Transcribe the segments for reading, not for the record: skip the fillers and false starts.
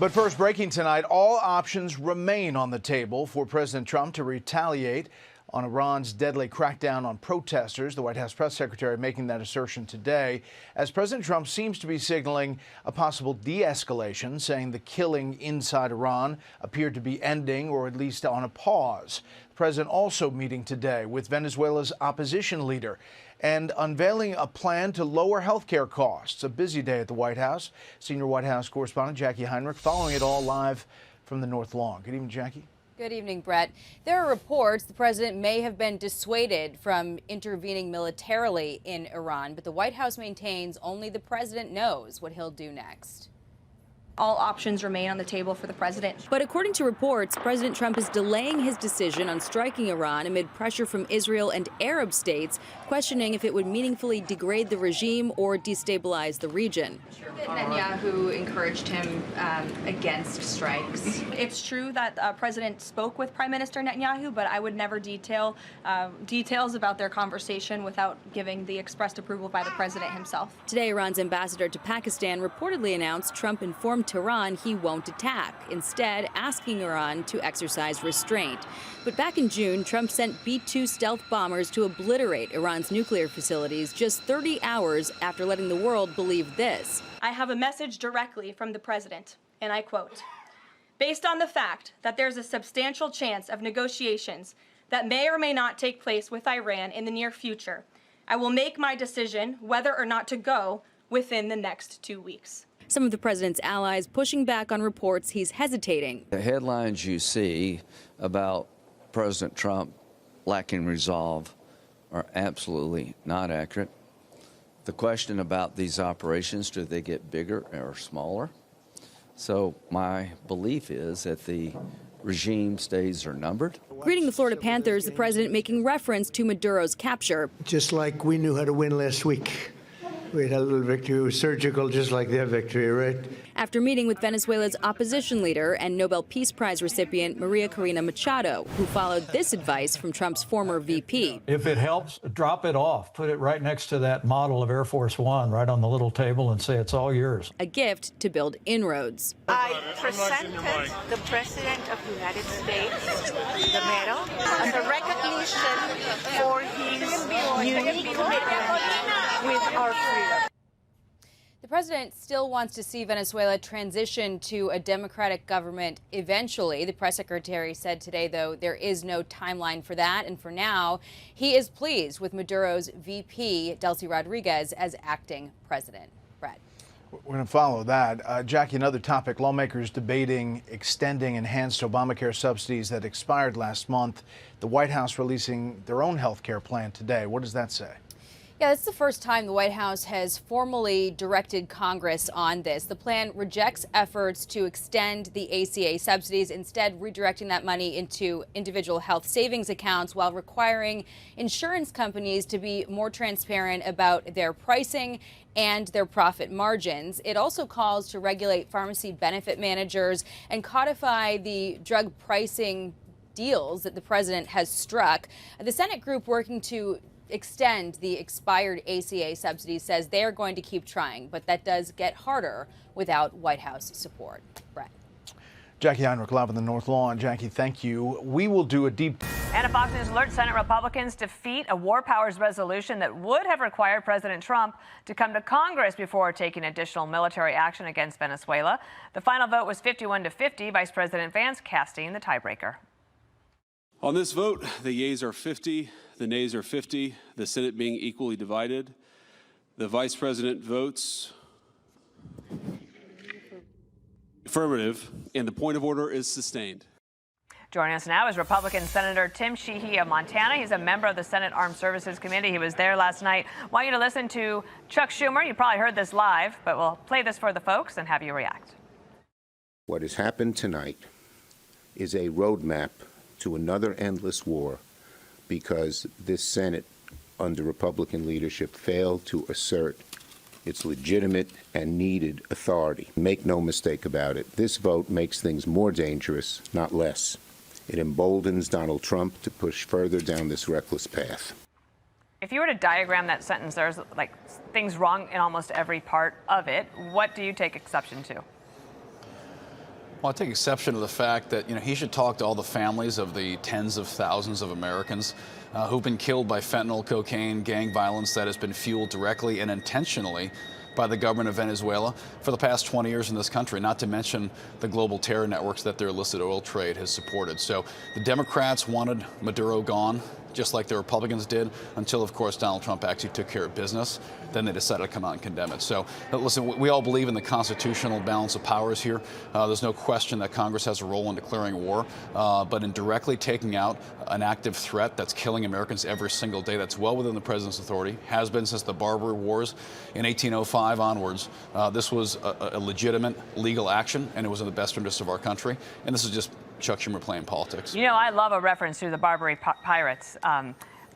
But first, breaking tonight, all options remain on the table for President Trump to retaliate on Iran's deadly crackdown on protesters. The White House press secretary making that assertion today, as President Trump seems to be signaling a possible de-escalation, saying the killing inside Iran appeared to be ending, or at least on a pause. The president also meeting today with Venezuela's opposition leader and unveiling a plan to lower health care costs. A busy day at the White House. Senior White House correspondent Jackie Heinrich following it all live from the North Lawn. Good evening, Jackie. Good evening, Brett. There are reports the president may have been dissuaded from intervening militarily in Iran, but the White House maintains only the president knows what he'll do next. All options remain on the table for the president. But according to reports, President Trump is delaying his decision on striking Iran amid pressure from Israel and Arab states, questioning if it would meaningfully degrade the regime or destabilize the region. Netanyahu encouraged him against strikes. It's true that the president spoke with Prime Minister Netanyahu, but I would never details about their conversation without giving the expressed approval by the president himself. Today, Iran's ambassador to Pakistan reportedly announced Trump informed Tehran he won't attack, instead asking Iran to exercise restraint. But back in June, Trump sent B-2 stealth bombers to obliterate Iran's nuclear facilities just 30 hours after letting the world believe this. I have a message directly from the president, and I quote, "Based on the fact that there's a substantial chance of negotiations that may or may not take place with Iran in the near future, I will make my decision whether or not to go within the next 2 weeks." Some of the president's allies pushing back on reports he's hesitating. The headlines you see about President Trump lacking resolve are absolutely not accurate. The question about these operations, do they get bigger or smaller? So my belief is that the regime's days are numbered. Greeting the Florida Panthers, the president making reference to Maduro's capture. Just like we knew how to win last week. We had a little victory. It was surgical, just like their victory, right? After meeting with Venezuela's opposition leader and Nobel Peace Prize recipient Maria Corina Machado, who followed this advice from Trump's former VP. If it helps, drop it off. Put it right next to that model of Air Force One, right on the little table, and say it's all yours. A gift to build inroads. I presented the President of the United States the medal as a recognition for his unique commitment with our freedom. The president still wants to see Venezuela transition to a democratic government eventually. The press secretary said today, though, there is no timeline for that. And for now, he is pleased with Maduro's VP, Delcy Rodriguez, as acting president. Brett. We're going to follow that. Jackie, another topic, lawmakers debating extending enhanced Obamacare subsidies that expired last month. The White House releasing their own health care plan today. What does that say? Yeah, it's the first time the White House has formally directed Congress on this. The plan rejects efforts to extend the ACA subsidies, instead redirecting that money into individual health savings accounts while requiring insurance companies to be more transparent about their pricing and their profit margins. It also calls to regulate pharmacy benefit managers and codify the drug pricing deals that the president has struck. The Senate group working to extend the expired ACA subsidies says they are going to keep trying, but that does get harder without White House support. Brett. Jackie Heinrich live on the North Lawn. Jackie, thank you. We will do a deep... And a Fox News alert, Senate Republicans defeat a war powers resolution that would have required President Trump to come to Congress before taking additional military action against Venezuela. The final vote was 51-50, Vice President Vance casting the tiebreaker. On this vote, the yeas are 50, the nays are 50, the Senate being equally divided. The Vice President votes affirmative, and the point of order is sustained. Joining us now is Republican Senator Tim Sheehy of Montana. He's a member of the Senate Armed Services Committee. He was there last night. I want you to listen to Chuck Schumer. You probably heard this live, but we'll play this for the folks and have you react. What has happened tonight is a roadmap to another endless war because this Senate, under Republican leadership, failed to assert its legitimate and needed authority. Make no mistake about it, this vote makes things more dangerous, not less. It emboldens Donald Trump to push further down this reckless path. If you were to diagram that sentence, there's like things wrong in almost every part of it. What do you take exception to? Well, I take exception to the fact that, he should talk to all the families of the tens of thousands of Americans who've been killed by fentanyl, cocaine, gang violence that has been fueled directly and intentionally by the government of Venezuela for the past 20 years in this country, not to mention the global terror networks that their illicit oil trade has supported. So the Democrats wanted Maduro gone, just like the Republicans did, until, of course, Donald Trump actually took care of business. Then they decided to come out and condemn it. So, listen, we all believe in the constitutional balance of powers here. There's no question that Congress has a role in declaring war, but in directly taking out an active threat that's killing Americans every single day, that's well within the president's authority, has been since the Barbary Wars in 1805 onwards. This was a legitimate legal action, and it was in the best interest of our country. And this is just Chuck Schumer playing politics. I love a reference to the Barbary Pirates.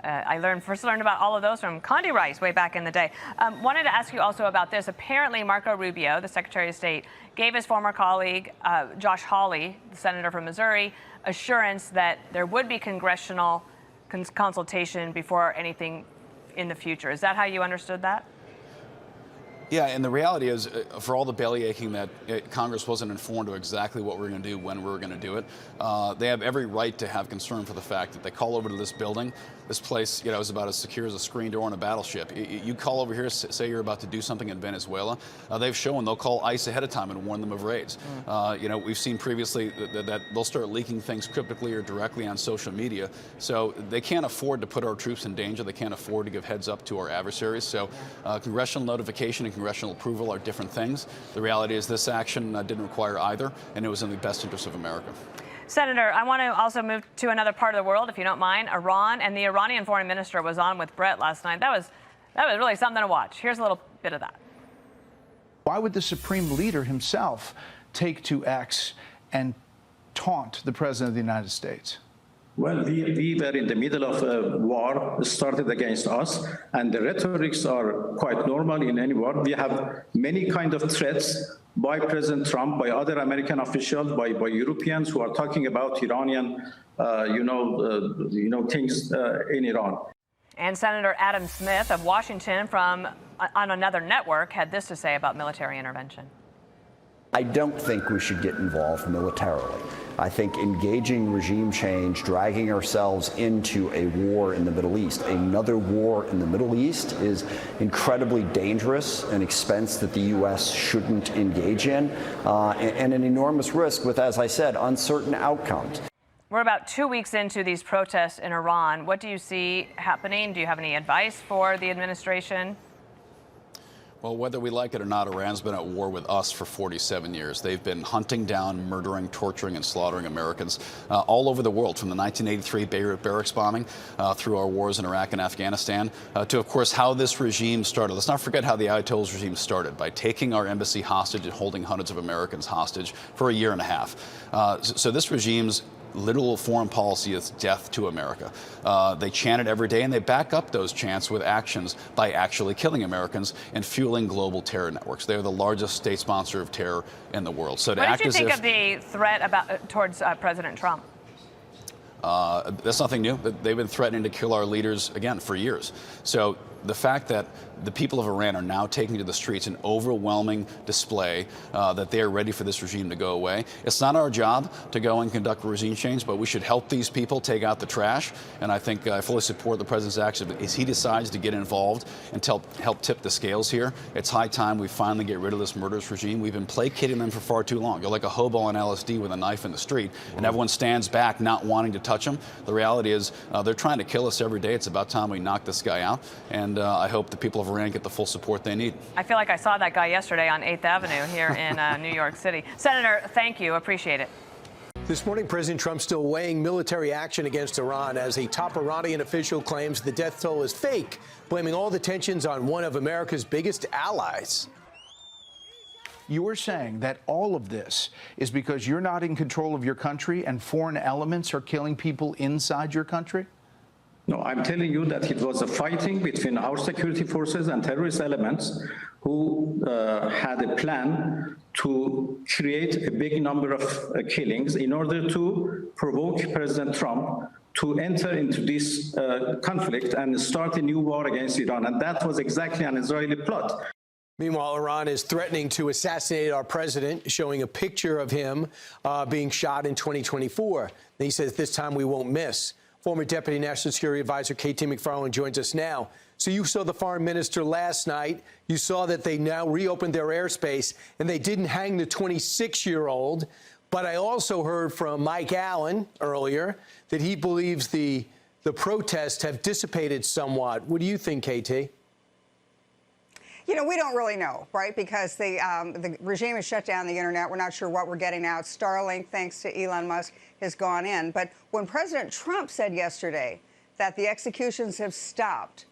I first learned about all of those from Condi Rice way back in the day. Wanted to ask you also about this. Apparently, Marco Rubio, the Secretary of State, gave his former colleague, Josh Hawley, the senator from Missouri, assurance that there would be congressional consultation before anything in the future. Is that how you understood that? Yeah, and the reality is, for all the bellyaching that Congress wasn't informed of exactly what we were going to do, when we were going to do it, they have every right to have concern for the fact that they call over to this building. This place, is about as secure as a screen door on a battleship. You call over here, say you're about to do something in Venezuela. They've shown they'll call ICE ahead of time and warn them of raids. We've seen previously that they'll start leaking things cryptically or directly on social media. So they can't afford to put our troops in danger. They can't afford to give heads up to our adversaries. So congressional notification and congressional approval are different things. The reality is this action didn't require either, and it was in the best interest of America. Senator, I want to also move to another part of the world, if you don't mind, Iran. And the Iranian foreign minister was on with Brett last night. That was really something to watch. Here's a little bit of that. Why would the supreme leader himself take to X and taunt the president of the United States? Well, we were in the middle of a war started against us, and the rhetorics are quite normal in any war. We have many kind of threats by President Trump, by other American officials, by Europeans who are talking about Iranian, things in Iran. And Senator Adam Smith of Washington on another network had this to say about military intervention. I don't think we should get involved militarily. I think engaging regime change, dragging ourselves into a war in the Middle East, another war in the Middle East, is incredibly dangerous, an expense that the U.S. shouldn't engage in, and an enormous risk with, as I said, uncertain outcomes. We're about 2 weeks into these protests in Iran. What do you see happening? Do you have any advice for the administration? Well, whether we like it or not, Iran's been at war with us for 47 years. They've been hunting down, murdering, torturing, and slaughtering Americans all over the world, from the 1983 Beirut barracks bombing through our wars in Iraq and Afghanistan to, of course, how this regime started. Let's not forget how the Ayatollah's regime started, by taking our embassy hostage and holding hundreds of Americans hostage for a year and a half. So this regime's literal foreign policy is death to America. They chant it every day, and they back up those chants with actions by actually killing Americans and fueling global terror networks. They are the largest state sponsor of terror in the world. So what did you think of the threat towards President Trump? That's nothing new. They've been threatening to kill our leaders, again, for years. So the fact that the people of Iran are now taking to the streets an overwhelming display that they are ready for this regime to go away. It's not our job to go and conduct regime change, but we should help these people take out the trash. And I think I fully support the president's action. But as he decides to get involved and help tip the scales here, it's high time we finally get rid of this murderous regime. We've been placating them for far too long. You're like a hobo on LSD with a knife in the street, and everyone stands back not wanting to touch them. The reality is they're trying to kill us every day. It's about time we knock this guy out. And I hope the people of Iran get the full support they need. I feel like I saw that guy yesterday on 8th Avenue here in New York City. Senator, thank you. Appreciate it. This morning, President Trump still weighing military action against Iran as a top Iranian official claims the death toll is fake, blaming all the tensions on one of America's biggest allies. You are saying that all of this is because you're not in control of your country and foreign elements are killing people inside your country? No, I'm telling you that it was a fighting between our security forces and terrorist elements who had a plan to create a big number of killings in order to provoke President Trump to enter into this conflict and start a new war against Iran. And that was exactly an Israeli plot. Meanwhile, Iran is threatening to assassinate our president, showing a picture of him being shot in 2024. And he says this time we won't miss. Former Deputy National Security Advisor K.T. McFarland joins us now. So you saw the foreign minister last night. You saw that they now reopened their airspace, and they didn't hang the 26-year-old. But I also heard from Mike Allen earlier that he believes the protests have dissipated somewhat. What do you think, KT? You know, we don't really know, right? Because the regime has shut down the internet. We're not sure what we're getting out. Starlink, thanks to Elon Musk, has gone in. But when President Trump said yesterday that the executions have stopped,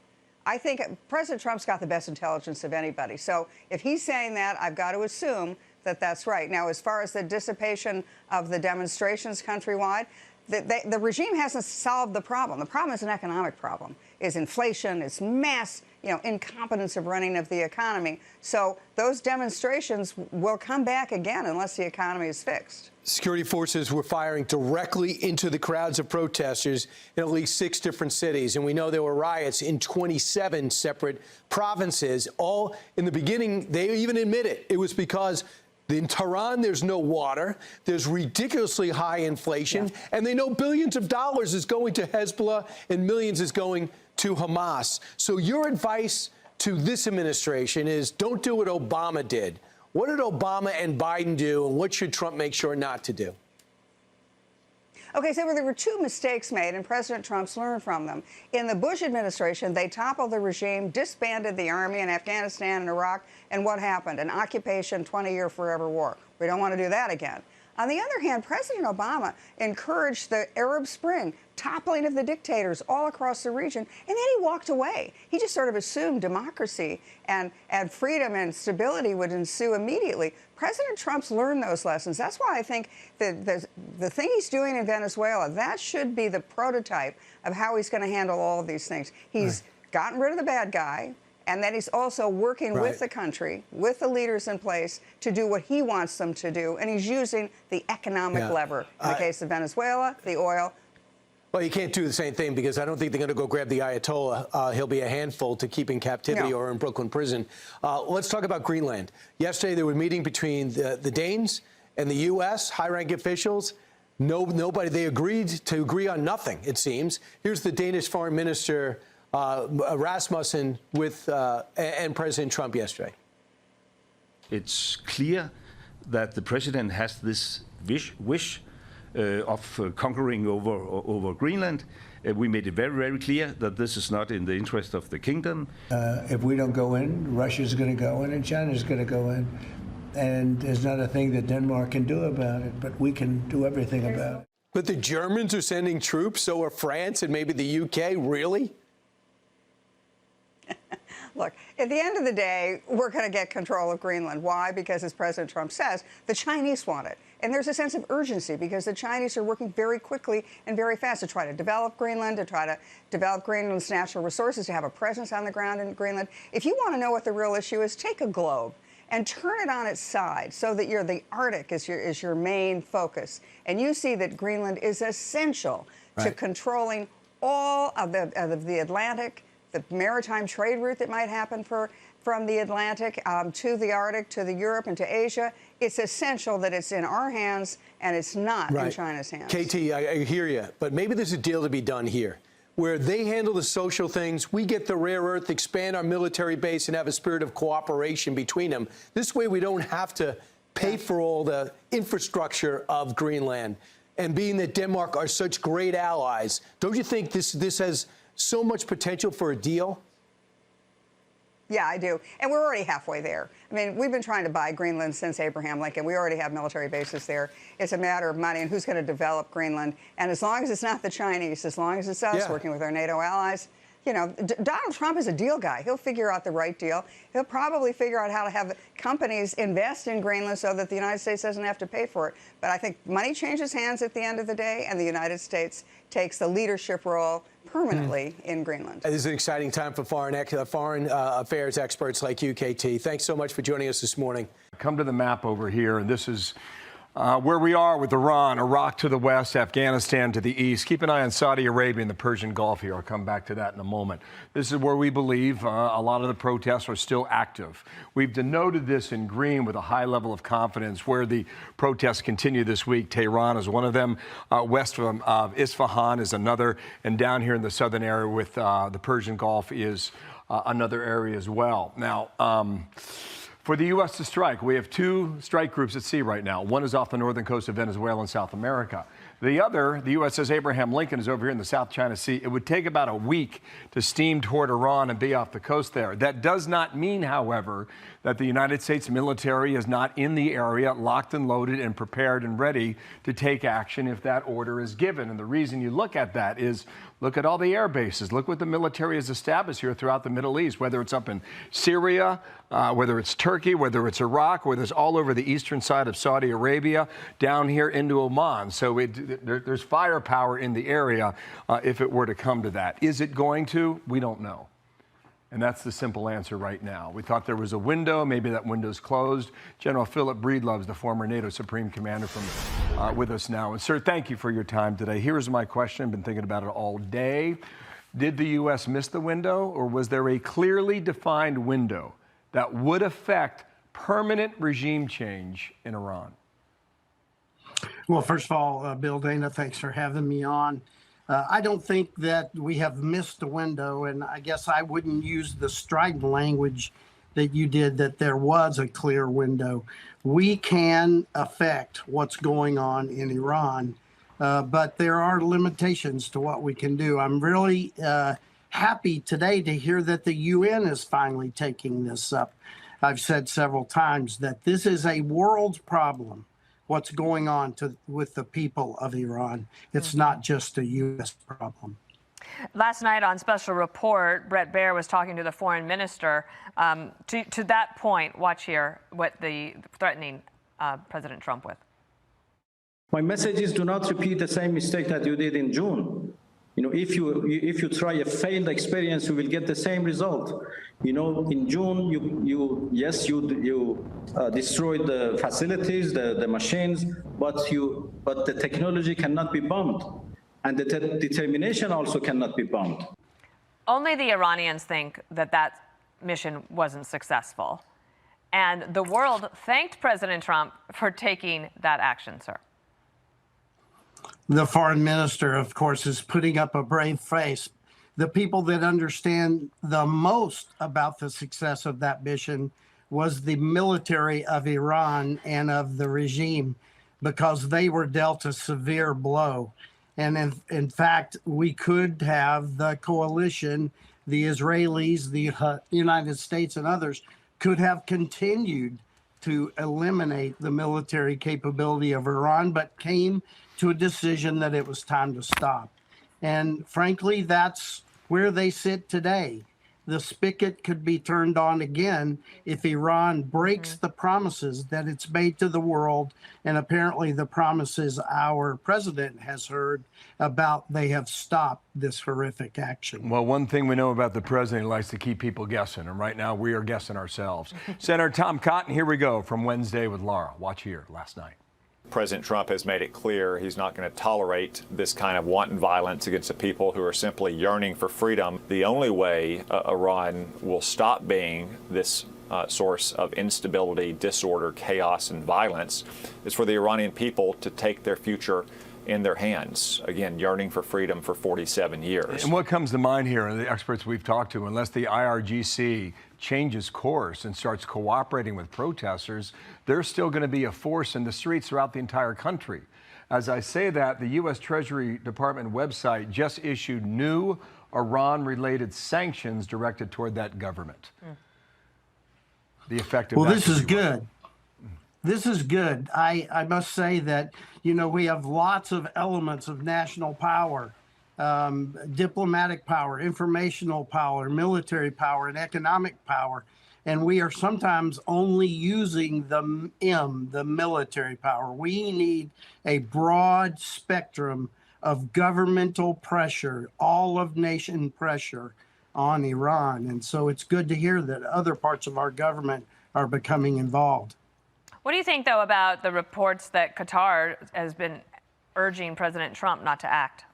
I think President Trump's got the best intelligence of anybody. So if he's saying that, I've got to assume that that's right. Now, as far as the dissipation of the demonstrations countrywide, the regime hasn't solved the problem. The problem is an economic problem. It's inflation, it's mass, incompetence of running of the economy. So those demonstrations will come back again unless the economy is fixed. Security forces were firing directly into the crowds of protesters in at least 6 different cities. And we know there were riots in 27 separate provinces. All in the beginning, they even admit it. It was because in Tehran, there's no water, there's ridiculously high inflation, and they know billions of dollars is going to Hezbollah and millions is going to Hamas. So your advice to this administration is don't do what Obama did. What did Obama and Biden do, and what should Trump make sure not to do? Okay, so there were 2 mistakes made, and President Trump's learned from them. In the Bush administration, they toppled the regime, disbanded the army in Afghanistan and Iraq, and what happened? An occupation, 20-year forever war. We don't want to do that again. On the other hand, President Obama encouraged the Arab Spring, toppling of the dictators all across the region, and then he walked away. He just sort of assumed democracy and freedom and stability would ensue immediately. President Trump's learned those lessons. That's why I think the thing he's doing in Venezuela, that should be the prototype of how he's going to handle all of these things. He's gotten rid of the bad guy, and then he's also working with the country, with the leaders in place to do what he wants them to do. And he's using the economic lever. In the case of Venezuela, the oil. Well, you can't do the same thing because I don't think they're going to go grab the Ayatollah. He'll be a handful to keep in captivity or in Brooklyn prison. Let's talk about Greenland. Yesterday, there was a meeting between the Danes and the U.S., high-ranking officials. Nobody, they agreed to agree on nothing, it seems. Here's the Danish foreign minister, Rasmussen, and President Trump yesterday. It's clear that the president has this wish of conquering over Greenland. We made it very, very clear that this is not in the interest of the kingdom. If we don't go in, Russia's going to go in and China's going to go in. And there's not a thing that Denmark can do about it, but we can do everything about it. But the Germans are sending troops, so are France and maybe the UK. Really? Look, at the end of the day, we're going to get control of Greenland. Why? Because, as President Trump says, the Chinese want it. And there's a sense of urgency because the Chinese are working very quickly and very fast to try to develop Greenland, to try to develop Greenland's natural resources, to have a presence on the ground in Greenland. If you want to know what the real issue is, take a globe and turn it on its side so that the Arctic is your main focus. And you see that Greenland is essential to controlling all of the Atlantic, the maritime trade route that might happen from the Atlantic to the Arctic, to the Europe, and to Asia. It's essential that it's in our hands and it's not in China's hands. KT, I hear you, but maybe there's a deal to be done here where they handle the social things, we get the rare earth, expand our military base, and have a spirit of cooperation between them. This way we don't have to pay for all the infrastructure of Greenland. And being that Denmark are such great allies, don't you think this has so much potential for a deal? Yeah, I do. And we're already halfway there. I mean, we've been trying to buy Greenland since Abraham Lincoln. We already have military bases there. It's a matter of money and who's going to develop Greenland. And as long as it's not the Chinese, as long as it's us working with our NATO allies, Donald Trump is a deal guy. He'll figure out the right deal. He'll probably figure out how to have companies invest in Greenland so that the United States doesn't have to pay for it. But I think money changes hands at the end of the day, and the United States takes the leadership role permanently in Greenland. This is an exciting time for foreign affairs experts like you, KT. Thanks so much for joining us this morning. Come to the map over here, and this is Where we are with Iran, Iraq to the west, Afghanistan to the east. Keep an eye on Saudi Arabia and the Persian Gulf here. I'll come back to that in a moment. This is where we believe a lot of the protests are still active. We've denoted this in green with a high level of confidence where the protests continue this week. Tehran is one of them. West from Isfahan is another. And down here in the southern area with the Persian Gulf is another area as well. Now, for the U.S. to strike, we have two strike groups at sea right now. One is off the northern coast of Venezuela in South America. The other, the USS Abraham Lincoln, is over here in the South China Sea. It would take about a week to steam toward Iran and be off the coast there. That does not mean, however, that the United States military is not in the area, locked and loaded and prepared and ready to take action if that order is given. And the reason you look at that is look at all the air bases. Look what the military has established here throughout the Middle East, whether it's up in Syria, whether it's Turkey, whether it's Iraq, whether it's all over the eastern side of Saudi Arabia, down here into Oman. So there's firepower in the area if it were to come to that. Is it going to? We don't know. And that's the simple answer right now. We thought there was a window. Maybe that window's closed. General Philip Breedlove's the former NATO Supreme Commander with us now. And, sir, thank you for your time today. Here's my question. I've been thinking about it all day. Did the U.S. miss the window, or was there a clearly defined window that would affect permanent regime change in Iran? Well, first of all, Bill, Dana, thanks for having me on. I don't think that we have missed the window, and I guess I wouldn't use the strident language that you did, that there was a clear window. We can affect what's going on in Iran, but there are limitations to what we can do. I'm really happy today to hear that the UN is finally taking this up. I've said several times that this is a world problem. What's going on with the people of Iran. It's not just a U.S. problem. Last night on Special Report, Bret Baier was talking to the foreign minister. To that point, watch here what the threatening President Trump with. My message is do not repeat the same mistake that you did in June. You know, if you try a failed experience, you will get the same result. You know, in June, you destroyed the facilities, the machines, but the technology cannot be bombed, and the determination also cannot be bombed. Only the Iranians think that that mission wasn't successful, and the world thanked President Trump for taking that action, sir. The foreign minister, of course, is putting up a brave face. The people that understand the most about the success of that mission was the military of Iran and of the regime, because they were dealt a severe blow. And in fact, we could have the coalition, the Israelis, the United States and others could have continued to eliminate the military capability of Iran, but came to a decision that it was time to stop. And frankly, that's where they sit today. The spigot could be turned on again if Iran breaks the promises that it's made to the world, and apparently the promises our president has heard about they have stopped this horrific action. Well, one thing we know about the president, he likes to keep people guessing, and right now we are guessing ourselves. Senator Tom Cotton, here we go from Wednesday with Laura. Watch here last night. President Trump has made it clear he's not going to tolerate this kind of wanton violence against the people who are simply yearning for freedom. The only way Iran will stop being this source of instability, disorder, chaos, and violence is for the Iranian people to take their future in their hands, again, yearning for freedom for 47 years. And what comes to mind here, and the experts we've talked to, unless the IRGC changes course and starts cooperating with protesters, there's still going to be a force in the streets throughout the entire country. As I say that, the U.S. Treasury Department website just issued new Iran-related sanctions directed toward that government. The effect of well, this is good. This is good. I must say that, you know, we have lots of elements of national power, diplomatic power, informational power, military power, and economic power. And we are sometimes only using the military power. We need a broad spectrum of governmental pressure, all of nation pressure on Iran. And so it's good to hear that other parts of our government are becoming involved. What do you think, though, about the reports that Qatar has been urging President Trump not to act?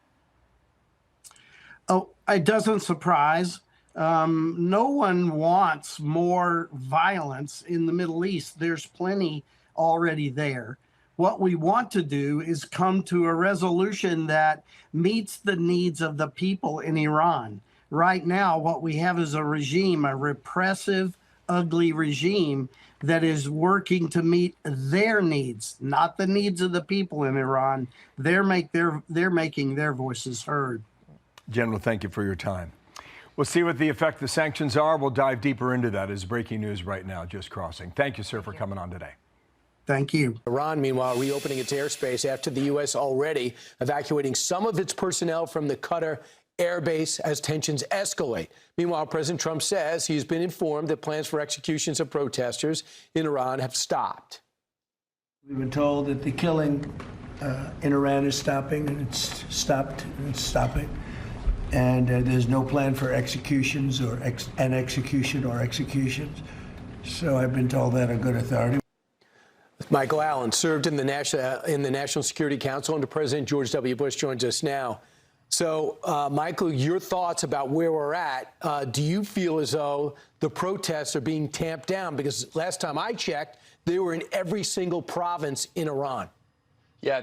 Oh, it doesn't surprise. No one wants more violence in the Middle East. There's plenty already there. What we want to do is come to a resolution that meets the needs of the people in Iran. Right now, what we have is a regime, a repressive, ugly regime that is working to meet their needs, not the needs of the people in Iran. They're making their voices heard. General, thank you for your time. We'll see what the effect of the sanctions are. We'll dive deeper into that as breaking news right now, just crossing. Thank you, sir, for coming on today. Thank you. Iran, meanwhile, reopening its airspace after the U.S. already evacuating some of its personnel from the Qatar air base as tensions escalate. Meanwhile, President Trump says he's been informed that plans for executions of protesters in Iran have stopped. We've been told that the killing in Iran is stopping, and it's stopped, and it's stopping. And there's no plan for executions or executions. So I've been told that on good authority. Michael Allen served in the National Security Council under President George W. Bush, joins us now. So, Michael, your thoughts about where we're at. Do you feel as though the protests are being tamped down? Because last time I checked, they were in every single province in Iran. Yeah,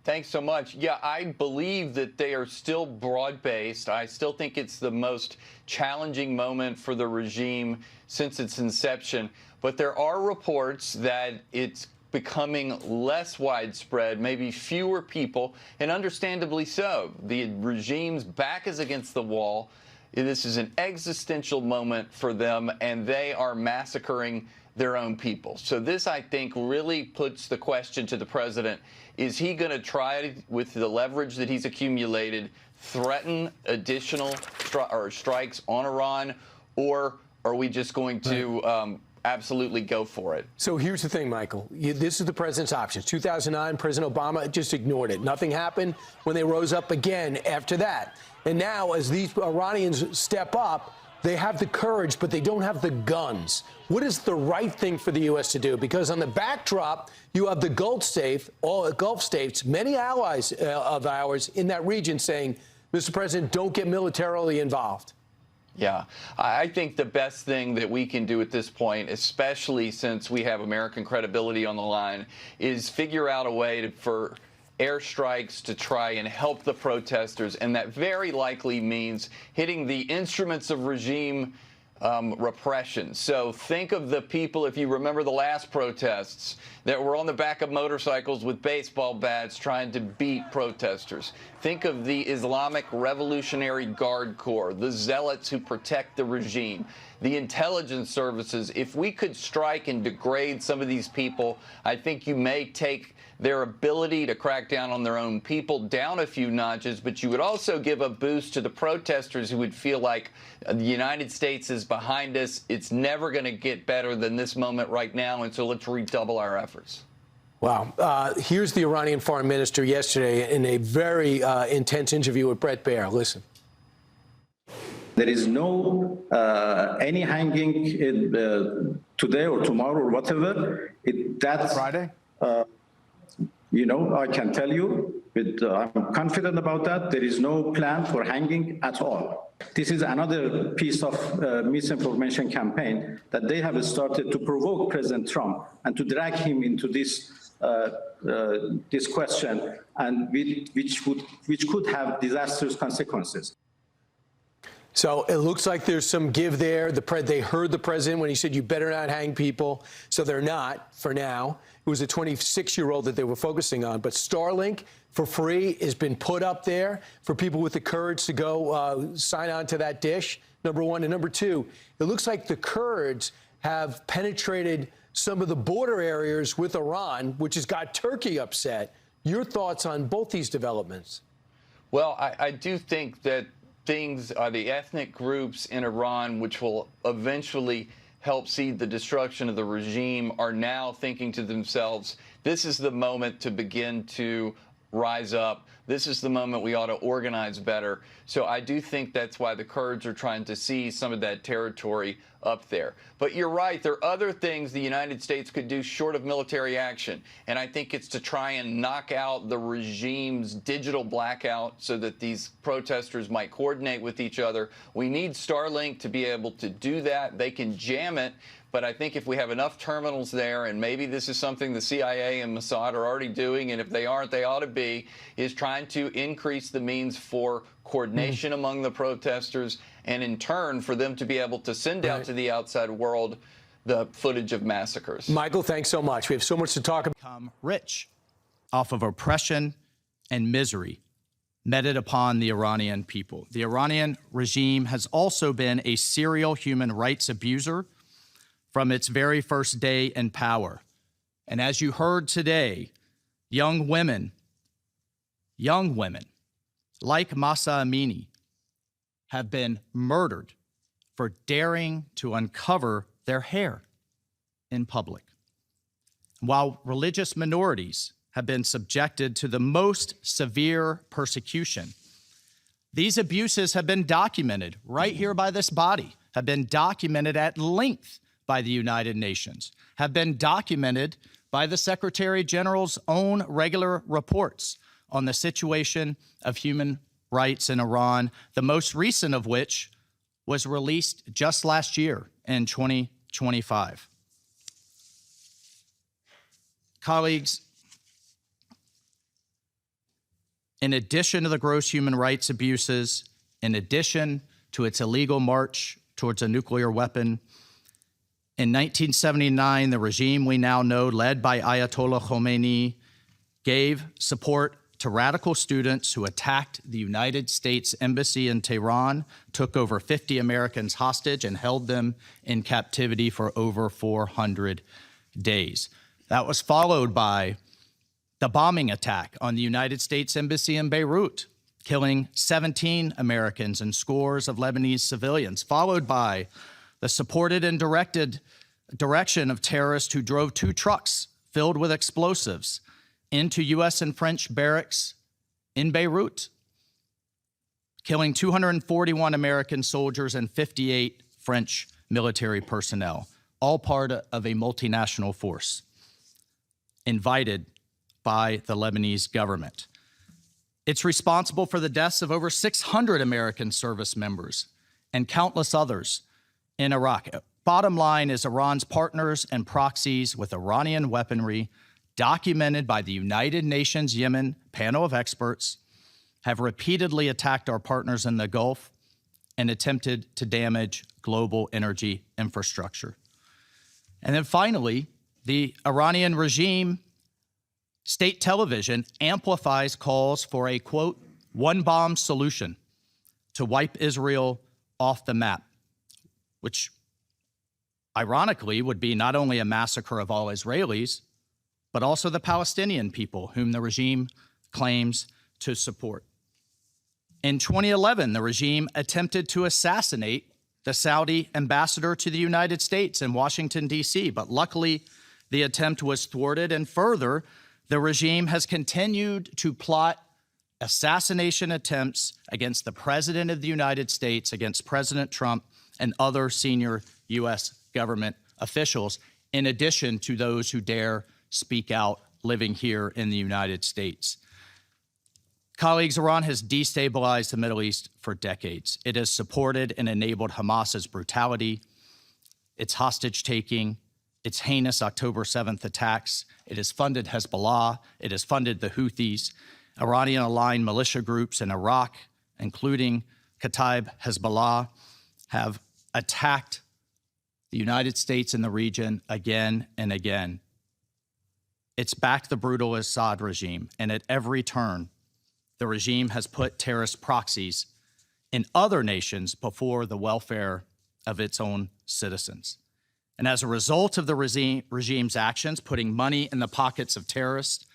thanks so much. Yeah, I believe that they are still broad-based. I still think it's the most challenging moment for the regime since its inception. But there are reports that it's becoming less widespread, maybe fewer people, and understandably so. The regime's back is against the wall. This is an existential moment for them, and they are massacring their own people. So this, I think, really puts the question to the president. Is he going to try, with the leverage that he's accumulated, threaten additional strikes on Iran, or are we just going to absolutely go for it? So here's the thing, Michael. This is the president's options. 2009, President Obama just ignored it. Nothing happened when they rose up again after that. And now, as these Iranians step up, they have the courage, but they don't have the guns. What is the right thing for the U.S. to do? Because on the backdrop, you have the Gulf states, many allies of ours in that region saying, Mr. President, don't get militarily involved. Yeah, I think the best thing that we can do at this point, especially since we have American credibility on the line, is figure out a way for airstrikes to try and help the protesters, and that very likely means hitting the instruments of regime repression. So think of the people, if you remember the last protests, that were on the back of motorcycles with baseball bats trying to beat protesters. Think of the Islamic Revolutionary Guard Corps, the zealots who protect the regime, the intelligence services. If we could strike and degrade some of these people, I think you may take their ability to crack down on their own people down a few notches, but you would also give a boost to the protesters who would feel like the United States is behind us. It's never going to get better than this moment right now, and so let's redouble our efforts. Wow. Here's the Iranian foreign minister yesterday in a very intense interview with Bret Baier. Listen. There is no any hanging today or tomorrow or whatever. That's Friday? You know, I can tell you, I'm confident about that. There is no plan for hanging at all. This is another piece of misinformation campaign that they have started to provoke President Trump and to drag him into this this question, and which could have disastrous consequences. So it looks like there's some give there. They heard the president when he said, you better not hang people. So they're not for now. It was a 26-year-old that they were focusing on. But Starlink for free has been put up there for people with the courage to go sign on to that dish, number one. And number two, it looks like the Kurds have penetrated some of the border areas with Iran, which has got Turkey upset. Your thoughts on both these developments? Well, I do think that things are the ethnic groups in Iran, which will eventually help see the destruction of the regime, are now thinking to themselves, this is the moment to begin to rise up. This is the moment we ought to organize better. So I do think that's why the Kurds are trying to seize some of that territory up there. But you're right, there are other things the United States could do short of military action. And I think it's to try and knock out the regime's digital blackout so that these protesters might coordinate with each other. We need Starlink to be able to do that. They can jam it. But I think if we have enough terminals there, and maybe this is something the CIA and Mossad are already doing, and if they aren't, they ought to be, is trying to increase the means for coordination among the protesters, and in turn for them to be able to send out to the outside world the footage of massacres. Michael, thanks so much. We have so much to talk about. Become rich off of oppression and misery meted upon the Iranian people. The Iranian regime has also been a serial human rights abuser from its very first day in power. And as you heard today, young women like Mahsa Amini have been murdered for daring to uncover their hair in public, while religious minorities have been subjected to the most severe persecution. These abuses have been documented right here by this body, have been documented at length by the United Nations, have been documented by the Secretary General's own regular reports on the situation of human rights in Iran, the most recent of which was released just last year in 2025. Colleagues, in addition to the gross human rights abuses, in addition to its illegal march towards a nuclear weapon, in 1979, the regime we now know, led by Ayatollah Khomeini, gave support to radical students who attacked the United States Embassy in Tehran, took over 50 Americans hostage, and held them in captivity for over 400 days. That was followed by the bombing attack on the United States Embassy in Beirut, killing 17 Americans and scores of Lebanese civilians, followed by the supported and direction of terrorists who drove 2 trucks filled with explosives into U.S. and French barracks in Beirut, killing 241 American soldiers and 58 French military personnel, all part of a multinational force invited by the Lebanese government. It's responsible for the deaths of over 600 American service members and countless others in Iraq. Bottom line is Iran's partners and proxies with Iranian weaponry, documented by the United Nations Yemen panel of experts, have repeatedly attacked our partners in the Gulf and attempted to damage global energy infrastructure. And then finally, the Iranian regime state television amplifies calls for a, quote, one-bomb solution to wipe Israel off the map, which ironically would be not only a massacre of all Israelis, but also the Palestinian people whom the regime claims to support. In 2011, the regime attempted to assassinate the Saudi ambassador to the United States in Washington, D.C., but luckily the attempt was thwarted, and further, the regime has continued to plot assassination attempts against the President of the United States, against President Trump, and other senior U.S. government officials, in addition to those who dare speak out living here in the United States. Colleagues, Iran has destabilized the Middle East for decades. It has supported and enabled Hamas's brutality, its hostage-taking, its heinous October 7th attacks. It has funded Hezbollah. It has funded the Houthis, Iranian-aligned militia groups in Iraq, including Kataib Hezbollah, have attacked the United States and the region again and again. It's backed the brutal Assad regime, and at every turn, the regime has put terrorist proxies in other nations before the welfare of its own citizens. And as a result of the regime's actions, putting money in the pockets of terrorists,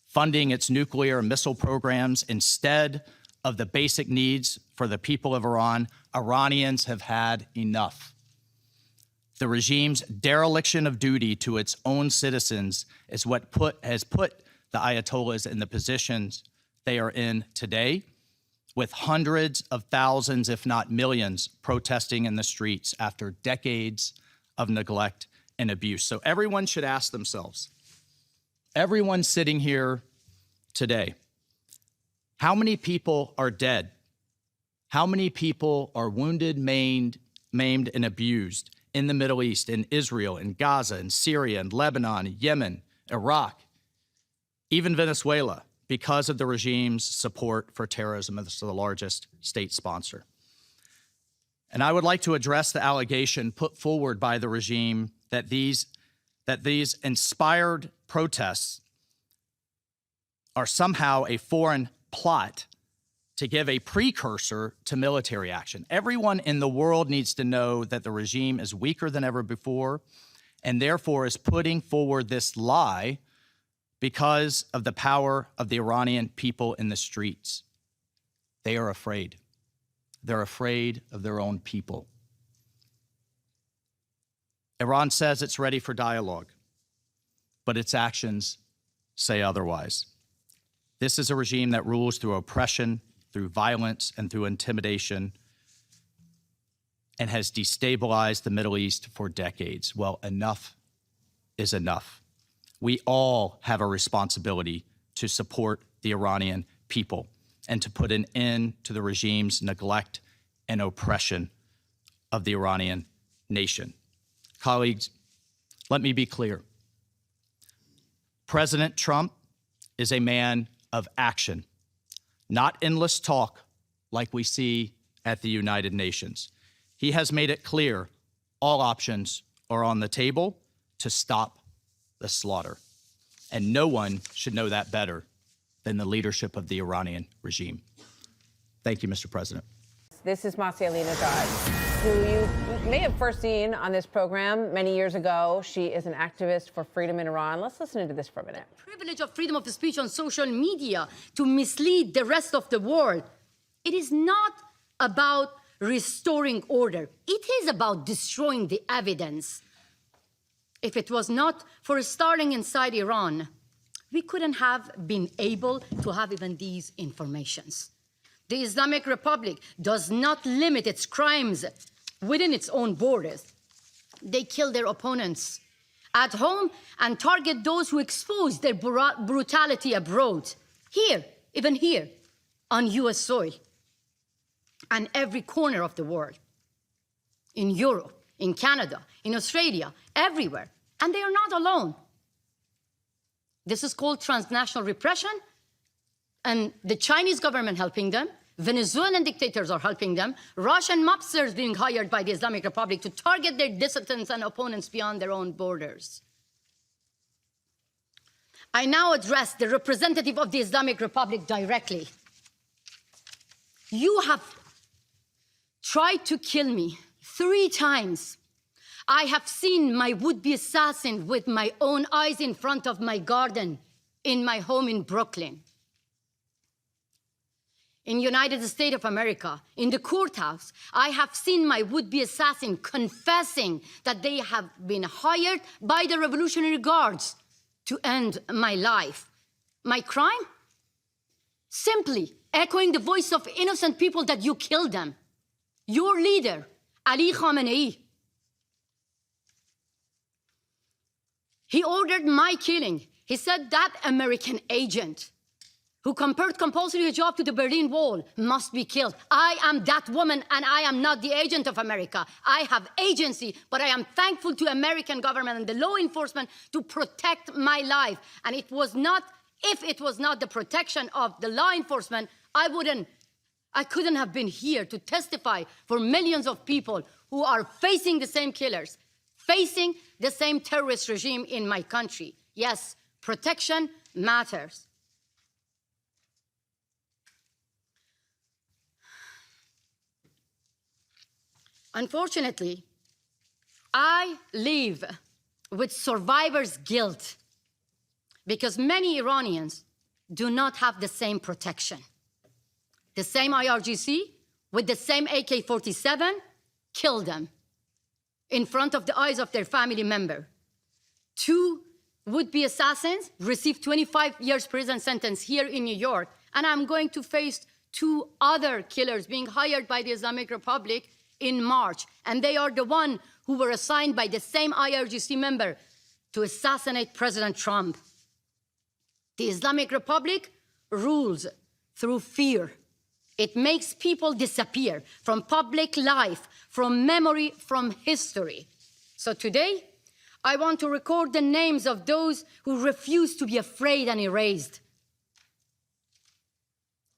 funding its nuclear and missile programs instead of the basic needs for the people of Iran, Iranians have had enough. The regime's dereliction of duty to its own citizens is what has put the Ayatollahs in the positions they are in today, with hundreds of thousands, if not millions, protesting in the streets after decades of neglect and abuse. So everyone should ask themselves, everyone sitting here today, how many people are dead? How many people are wounded, maimed, and abused in the Middle East, in Israel, in Gaza, in Syria, in Lebanon, Yemen, Iraq, even Venezuela, because of the regime's support for terrorism as the largest state sponsor? And I would like to address the allegation put forward by the regime that these inspired protests are somehow a foreign plot to give a precursor to military action. Everyone in the world needs to know that the regime is weaker than ever before, and therefore is putting forward this lie because of the power of the Iranian people in the streets. They are afraid. They're afraid of their own people. Iran says it's ready for dialogue, but its actions say otherwise. This is a regime that rules through oppression, through violence, and through intimidation, and has destabilized the Middle East for decades. Well, enough is enough. We all have a responsibility to support the Iranian people and to put an end to the regime's neglect and oppression of the Iranian nation. Colleagues, let me be clear. President Trump is a man of action, not endless talk like we see at the United Nations. He has made it clear all options are on the table to stop the slaughter. And no one should know that better than the leadership of the Iranian regime. Thank you, Mr. President. This is Marcialina Dodd, who you may have first seen on this program many years ago. She is an activist for freedom in Iran. Let's listen to this for a minute. Privilege of freedom of speech on social media to mislead the rest of the world. It is not about restoring order. It is about destroying the evidence. If it was not for starting inside Iran, we couldn't have been able to have even these informations. The Islamic Republic does not limit its crimes within its own borders. They kill their opponents at home and target those who expose their brutality abroad. Here, even here, on US soil, and every corner of the world. In Europe, in Canada, in Australia, everywhere. And they are not alone. This is called transnational repression, and the Chinese government helping them, Venezuelan dictators are helping them, Russian mobsters being hired by the Islamic Republic to target their dissidents and opponents beyond their own borders. I now address the representative of the Islamic Republic directly. You have tried to kill me 3 times. I have seen my would-be assassin with my own eyes in front of my garden in my home in Brooklyn. In United States of America, in the courthouse, I have seen my would-be assassin confessing that they have been hired by the Revolutionary Guards to end my life. My crime? Simply echoing the voice of innocent people that you killed them. Your leader, Ali Khamenei. He ordered my killing. He said that American agent who compared compulsory hijab to the Berlin Wall must be killed. I am that woman, and I am not the agent of America. I have agency, but I am thankful to American government and the law enforcement to protect my life. And it was not, if it was not the protection of the law enforcement, I couldn't have been here to testify for millions of people who are facing the same killers, facing the same terrorist regime in my country. Yes, protection matters. Unfortunately, I live with survivor's guilt because many Iranians do not have the same protection. The same IRGC with the same AK-47 killed them in front of the eyes of their family member. 2 would-be assassins received 25 years prison sentence here in New York, and I'm going to face 2 other killers being hired by the Islamic Republic in March, and they are the one who were assigned by the same IRGC member to assassinate President Trump. The Islamic Republic rules through fear. It makes people disappear from public life, from memory, from history. So today, I want to record the names of those who refuse to be afraid and erased.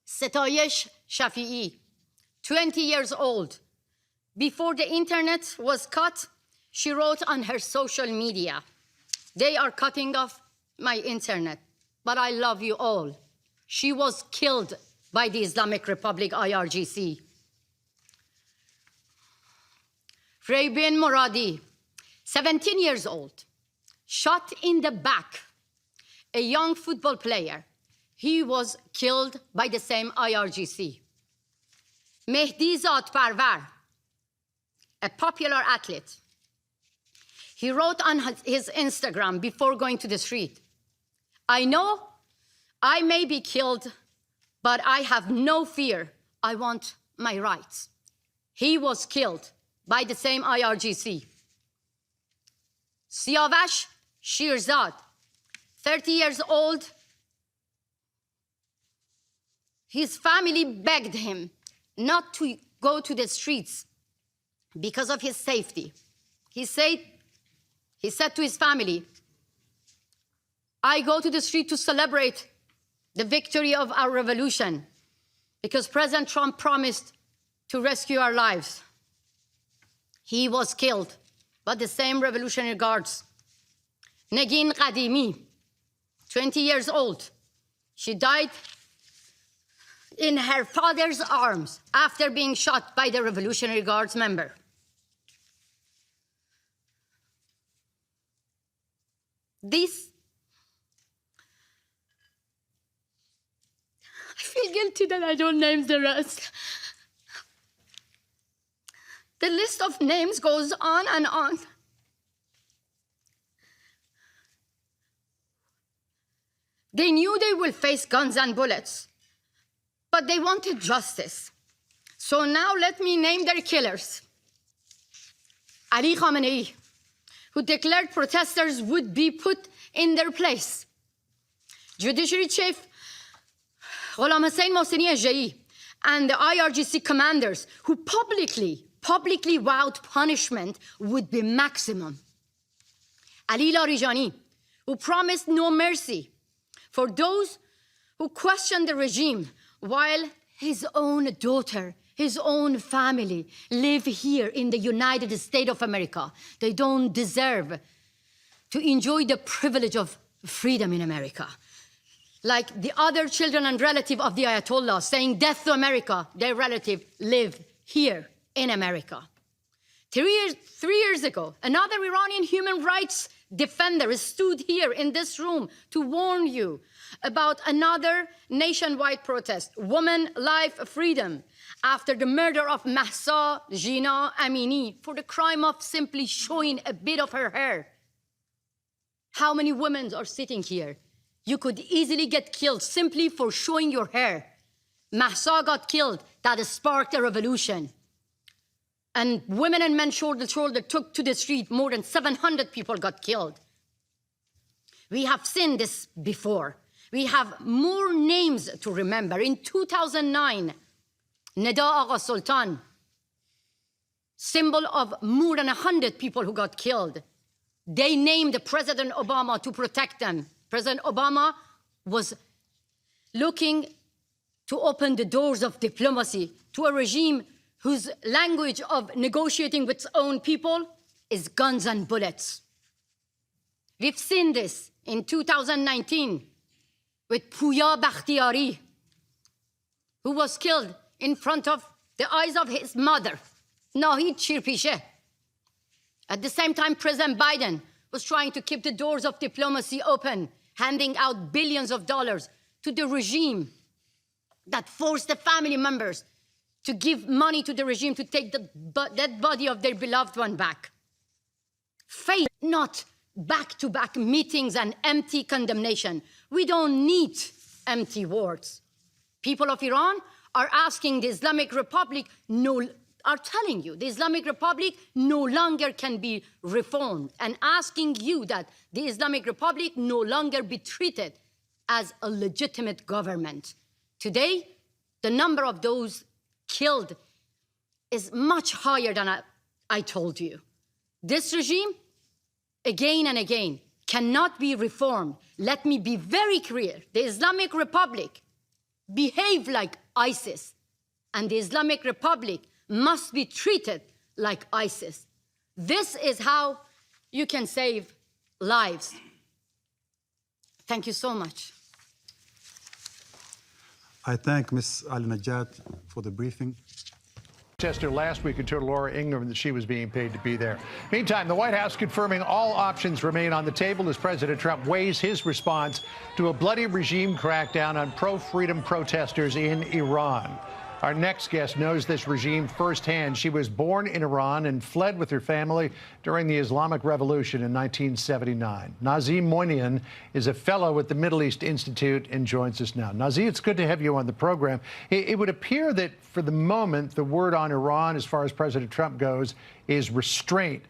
Setayesh Shafi'i, 20 years old. Before the internet was cut, she wrote on her social media, "They are cutting off my internet, but I love you all." She was killed by the Islamic Republic IRGC. Raybin Moradi, 17 years old, shot in the back, a young football player. He was killed by the same IRGC. Mehdi Zadparvar, a popular athlete. He wrote on his Instagram before going to the street, "I know I may be killed, but I have no fear. I want my rights." He was killed by the same IRGC. Siavash Shirzad, 30 years old. His family begged him not to go to the streets because of his safety. He said to his family, "I go to the street to celebrate the victory of our revolution because President Trump promised to rescue our lives." He was killed by the same Revolutionary Guards. Negin Qadimi, 20 years old. She died in her father's arms after being shot by the Revolutionary Guards member. I feel guilty that I don't name the rest. The list of names goes on and on. They knew they will face guns and bullets, but they wanted justice. So now let me name their killers. Ali Khamenei, who declared protesters would be put in their place. Judiciary Chief Ghulam Hussein Mohseni Ejei and the IRGC commanders who publicly vowed punishment would be maximum. Ali Larijani, who promised no mercy for those who questioned the regime, while his own daughter, his own family live here in the United States of America. They don't deserve to enjoy the privilege of freedom in America. Like the other children and relatives of the Ayatollah saying death to America, their relative live here in America. 3 years ago, another Iranian human rights defender stood here in this room to warn you about another nationwide protest, Women, Life, Freedom, after the murder of Mahsa Jina Amini for the crime of simply showing a bit of her hair. How many women are sitting here? You could easily get killed simply for showing your hair. Mahsa got killed. That sparked a revolution. And women and men shoulder to shoulder took to the street. More than 700 people got killed. We have seen this before. We have more names to remember. In 2009, Neda Agha Sultan, symbol of more than 100 people who got killed. They named President Obama to protect them. President Obama was looking to open the doors of diplomacy to a regime whose language of negotiating with its own people is guns and bullets. We've seen this in 2019 with Pouya Bakhtiari, who was killed in front of the eyes of his mother, Nahid Shirpishe. At the same time, President Biden was trying to keep the doors of diplomacy open, handing out billions of dollars to the regime that forced the family members to give money to the regime to take the dead body of their beloved one back. Fate, not back-to-back meetings and empty condemnation. We don't need empty words. People of Iran are asking the Islamic Republic are telling you the Islamic Republic no longer can be reformed and asking you that the Islamic Republic no longer be treated as a legitimate government. Today, the number of those killed is much higher than I told you. This regime, again and again, cannot be reformed. Let me be very clear. The Islamic Republic behave like ISIS, and the Islamic Republic must be treated like ISIS. This is how you can save lives. Thank you so much. I thank Ms. Al-Najjad for the briefing. Chester last week and told Laura Ingraham that she was being paid to be there. Meantime, the White House confirming all options remain on the table as President Trump weighs his response to a bloody regime crackdown on pro-freedom protesters in Iran. Our next guest knows this regime firsthand. She was born in Iran and fled with her family during the Islamic Revolution in 1979. Nazih Moinian is a fellow at the Middle East Institute and joins us now. Nazih, it's good to have you on the program. It would appear that for the moment, the word on Iran, as far as President Trump goes, is restraint.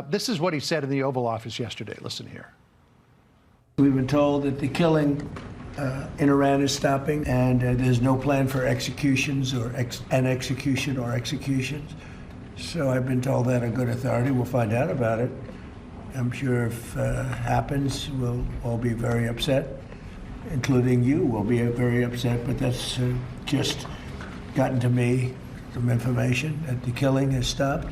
This is what he said in the Oval Office yesterday. Listen here. We've been told that the killing in Iran is stopping, and there's no plan for executions or executions. So I've been told that on good authority. We'll find out about it. I'm sure if it happens, we'll all be very upset, including you will be very upset, but that's just gotten to me, some information that the killing has stopped,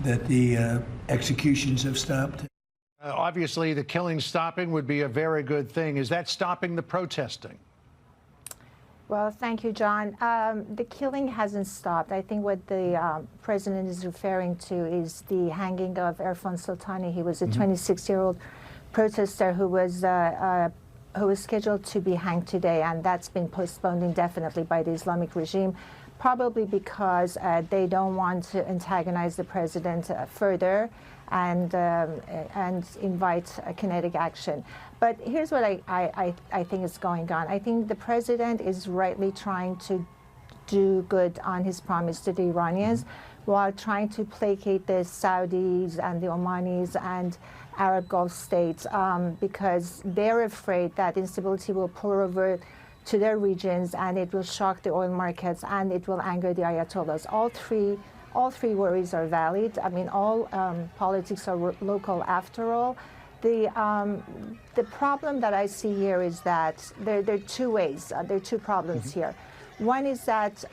that the executions have stopped. Obviously, the killing stopping would be a very good thing. Is that stopping the protesting? Well, thank you, John. The killing hasn't stopped. I think what the president is referring to is the hanging of Irfan Sultani. He was a 26-year-old protester who was scheduled to be hanged today, and that's been postponed indefinitely by the Islamic regime, probably because they don't want to antagonize the president further and invite kinetic action. But here's what I think is going on. I think the president is rightly trying to do good on his promise to the Iranians while trying to placate the Saudis and the Omanis and Arab Gulf states because they're afraid that instability will pour over to their regions and it will shock the oil markets and it will anger the Ayatollahs. All three worries are valid. I mean, all politics are local after all. The problem that I see here is that there are two ways. There are two problems here. One is that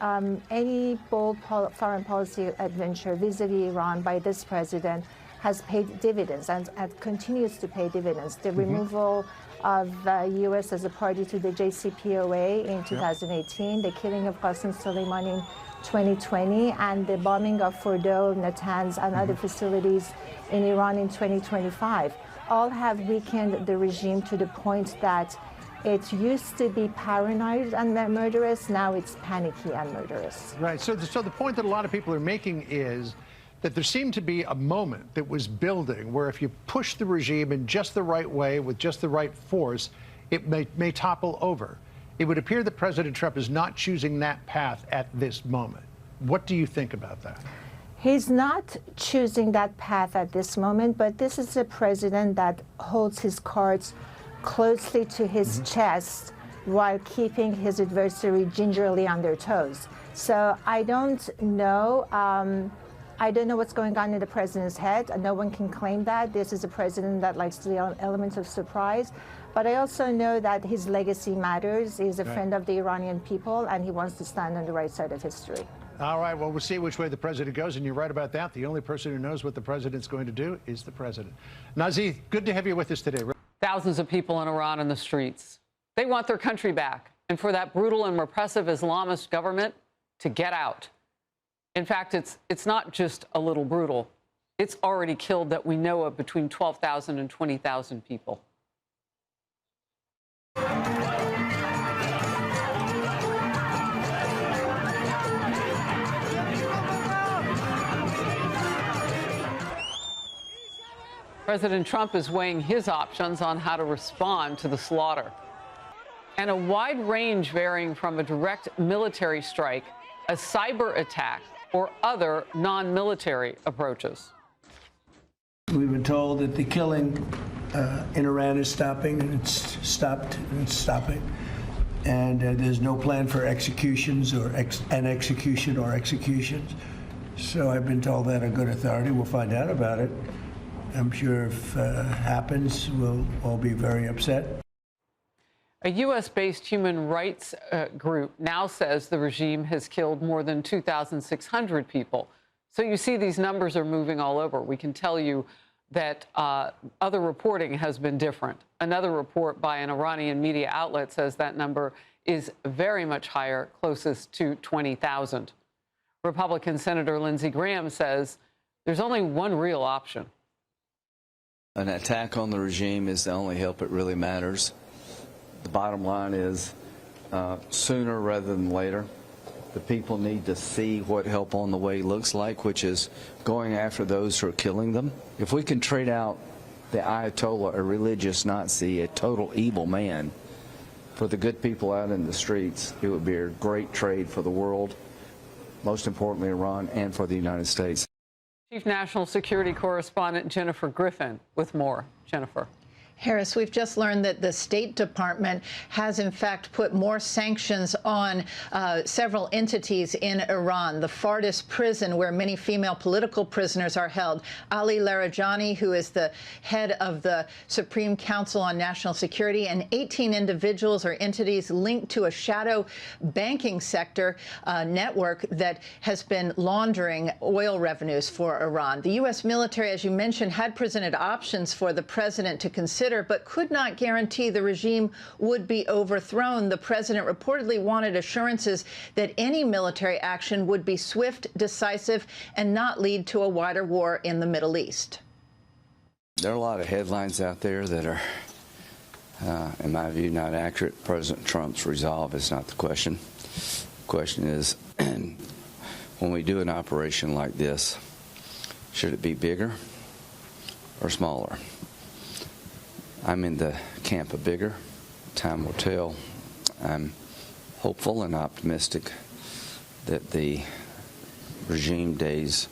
any bold foreign policy adventure vis-a-vis Iran by this president has paid dividends and continues to pay dividends. The removal of U.S. as a party to the JCPOA in 2018, the killing of Qasem Soleimani in 2020, and the bombing of Fordow, Natanz, and other facilities in Iran in 2025, all have weakened the regime to the point that it used to be paranoid and murderous, now it's panicky and murderous. Right, so the point that a lot of people are making is that there seemed to be a moment that was building where if you push the regime in just the right way with just the right force, it may topple over. It would appear that President Trump is not choosing that path at this moment. What do you think about that? He's not choosing that path at this moment, but this is a president that holds his cards closely to his chest while keeping his adversary gingerly on their toes. So I don't know. I don't know what's going on in the president's head. No one can claim that. This is a president that likes the element of surprise. But I also know that his legacy matters. He's a friend of the Iranian people, and he wants to stand on the right side of history. All right, well, we'll see which way the president goes, and you're right about that. The only person who knows what the president's going to do is the president. Nazih, good to have you with us today. Thousands of people in Iran in the streets. They want their country back, and for that brutal and repressive Islamist government to get out. In fact, it's not just a little brutal. It's already killed, that we know of, between 12,000 and 20,000 people. President Trump is weighing his options on how to respond to the slaughter. And a wide range varying from a direct military strike, a cyber attack, or other non-military approaches. We've been told that the killing in Iran is stopping, and it's stopped, and it's stopping. And there's no plan for executions or executions. So I've been told that a good authority. We'll find out about it. I'm sure if it happens, we'll all be very upset. A U.S.-based human rights group now says the regime has killed more than 2,600 people. So you see these numbers are moving all over. We can tell you that other reporting has been different. Another report by an Iranian media outlet says that number is very much higher, closest to 20,000. Republican Senator Lindsey Graham says there's only one real option. An attack on the regime is the only help it really matters. The bottom line is sooner rather than later. The people need to see what help on the way looks like, which is going after those who are killing them. If we can trade out the Ayatollah, a religious Nazi, a total evil man, for the good people out in the streets, it would be a great trade for the world, most importantly Iran, and for the United States. Chief National Security Correspondent Jennifer Griffin with more. Jennifer. Harris, we've just learned that the State Department has, in fact, put more sanctions on several entities in Iran. The Fardis prison, where many female political prisoners are held. Ali Larijani, who is the head of the Supreme Council on National Security, and 18 individuals or entities linked to a shadow banking sector network that has been laundering oil revenues for Iran. The U.S. military, as you mentioned, had presented options for the president to consider, but could not guarantee the regime would be overthrown. The president reportedly wanted assurances that any military action would be swift, decisive, and not lead to a wider war in the Middle East. There are a lot of headlines out there that are, in my view, not accurate. President Trump's resolve is not the question. The question is, when we do an operation like this, should it be bigger or smaller? I'm in the camp of bigger. Time will tell. I'm hopeful and optimistic that the regime days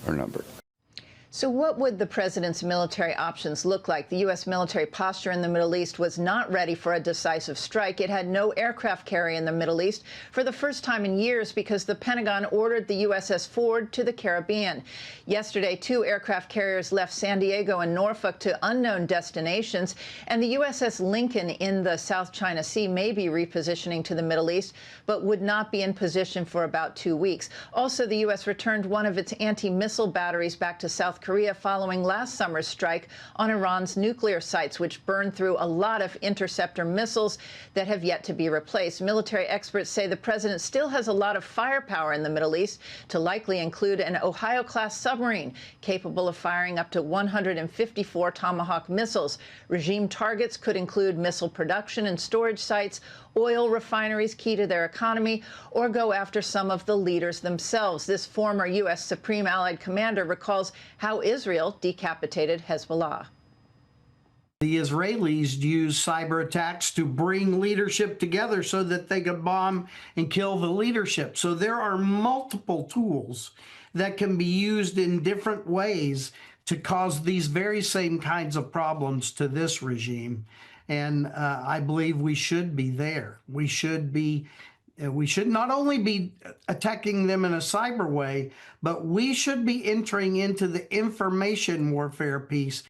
are numbered. So what would the president's military options look like? The U.S. military posture in the Middle East was not ready for a decisive strike. It had no aircraft carrier in the Middle East for the first time in years because the Pentagon ordered the USS Ford to the Caribbean. Yesterday, 2 aircraft carriers left San Diego and Norfolk to unknown destinations, and the USS Lincoln in the South China Sea may be repositioning to the Middle East, but would not be in position for about 2 weeks. Also, the U.S. returned one of its anti-missile batteries back to South Korea following last summer's strike on Iran's nuclear sites, which burned through a lot of interceptor missiles that have yet to be replaced. Military experts say the president still has a lot of firepower in the Middle East, to likely include an Ohio-class submarine capable of firing up to 154 Tomahawk missiles. Regime targets could include missile production and storage sites, oil refineries key to their economy, or go after some of the leaders themselves. This former U.S. Supreme Allied Commander recalls how Israel decapitated Hezbollah. The Israelis use cyber attacks to bring leadership together so that they could bomb and kill the leadership. So there are multiple tools that can be used in different ways to cause these very same kinds of problems to this regime. And I believe we should be there. We should not only be attacking them in a cyber way, but we should be entering into the information warfare piece.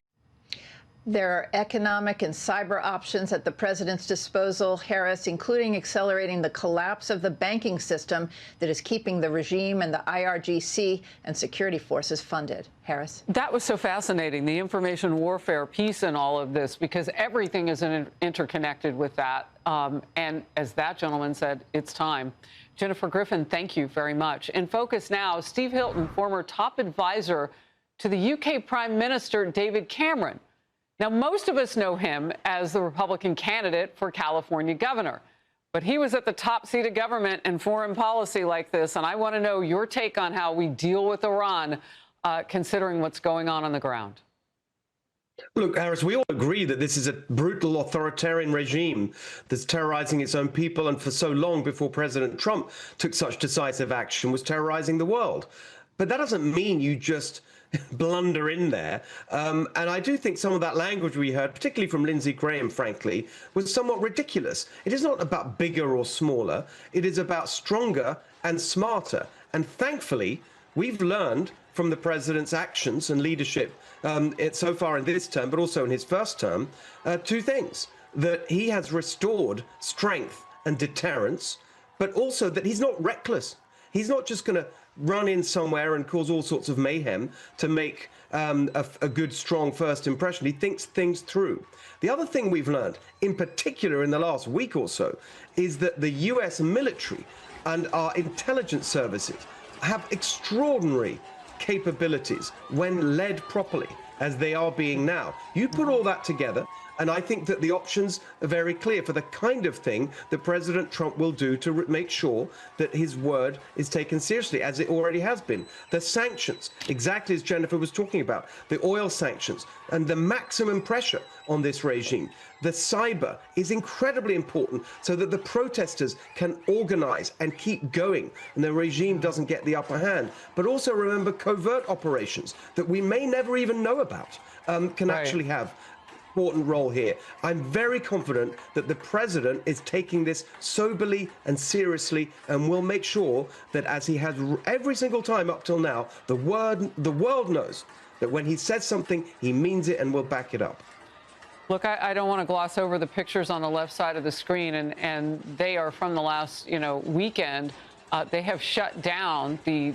There are economic and cyber options at the president's disposal, Harris, including accelerating the collapse of the banking system that is keeping the regime and the IRGC and security forces funded. Harris? That was so fascinating, the information warfare piece in all of this, because everything is interconnected with that. And as that gentleman said, it's time. Jennifer Griffin, thank you very much. In focus now, Steve Hilton, former top advisor to the UK Prime Minister David Cameron. Now, most of us know him as the Republican candidate for California governor, but he was at the top seat of government and foreign policy like this, and I want to know your take on how we deal with Iran, considering what's going on the ground. Look, Harris, we all agree that this is a brutal authoritarian regime that's terrorizing its own people, and for so long before President Trump took such decisive action was terrorizing the world. But that doesn't mean you just blunder in there. And I do think some of that language we heard, particularly from Lindsey Graham, frankly, was somewhat ridiculous. It is not about bigger or smaller. It is about stronger and smarter. And thankfully, we've learned from the president's actions and leadership so far in this term, but also in his first term, two things: that he has restored strength and deterrence, but also that he's not reckless. He's not just going to run in somewhere and cause all sorts of mayhem to make a good, strong first impression. He thinks things through. The other thing we've learned, in particular in the last week or so, is that the US military and our intelligence services have extraordinary capabilities when led properly, as they are being now. You put all that together, and I think that the options are very clear for the kind of thing that President Trump will do to make sure that his word is taken seriously, as it already has been. The sanctions, exactly as Jennifer was talking about, the oil sanctions and the maximum pressure on this regime. The cyber is incredibly important so that the protesters can organize and keep going and the regime doesn't get the upper hand. But also remember covert operations that we may never even know about can actually have important role here. I'm very confident that the president is taking this soberly and seriously and will make sure that, as he has every single time up till now, the world knows that when he says something, he means it and will back it up. Look, I don't want to gloss over the pictures on the left side of the screen, and they are from the last, weekend. They have shut down the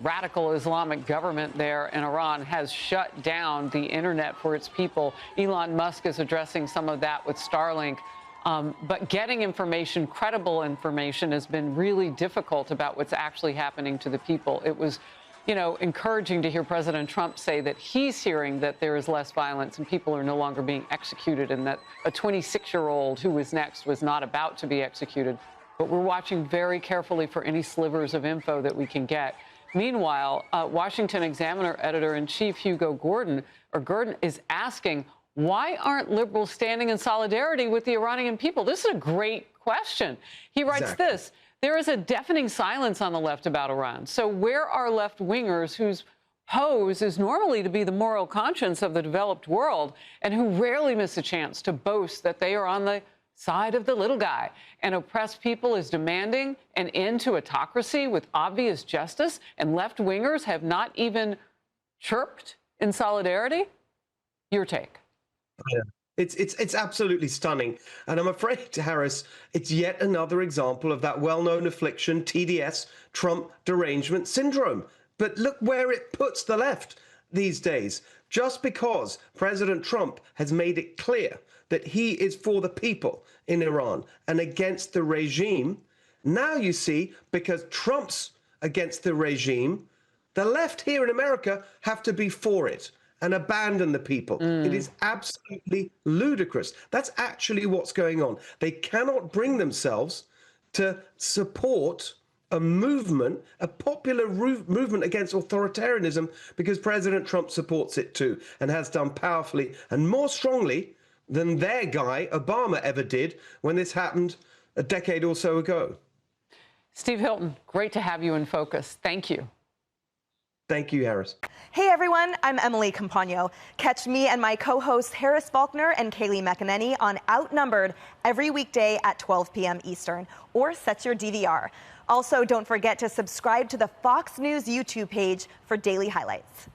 radical Islamic government there in Iran has shut down the internet for its people. Elon Musk is addressing some of that with Starlink. But getting information, credible information, has been really difficult about what's actually happening to the people. It was, encouraging to hear President Trump say that he's hearing that there is less violence and people are no longer being executed, and that a 26-year-old who was next was not about to be executed. But we're watching very carefully for any slivers of info that we can get. Meanwhile, Washington Examiner editor-in-chief Hugo Gordon is asking, why aren't liberals standing in solidarity with the Iranian people? This is a great question. He writes this: there is a deafening silence on the left about Iran. So where are left-wingers whose pose is normally to be the moral conscience of the developed world and who rarely miss a chance to boast that they are on the side of the little guy? And oppressed people is demanding an end to autocracy with obvious justice, and left-wingers have not even chirped in solidarity? Your take. Yeah. It's absolutely stunning. And I'm afraid, Harris, it's yet another example of that well-known affliction, TDS, Trump derangement syndrome. But look where it puts the left these days. Just because President Trump has made it clear that he is for the people in Iran and against the regime, now you see, because Trump's against the regime, the left here in America have to be for it and abandon the people. It is absolutely ludicrous. That's actually what's going on. They cannot bring themselves to support a movement, a popular movement against authoritarianism, because President Trump supports it too and has done powerfully and more strongly than their guy Obama ever did when this happened a decade or so ago. Steve Hilton, great to have you in focus. Thank you. Thank you, Harris. Hey, everyone. I'm Emily Campagno. Catch me and my co-hosts Harris Faulkner and Kaylee McEnany on Outnumbered every weekday at 12 p.m. Eastern, or set your DVR. Also, don't forget to subscribe to the Fox News YouTube page for daily highlights.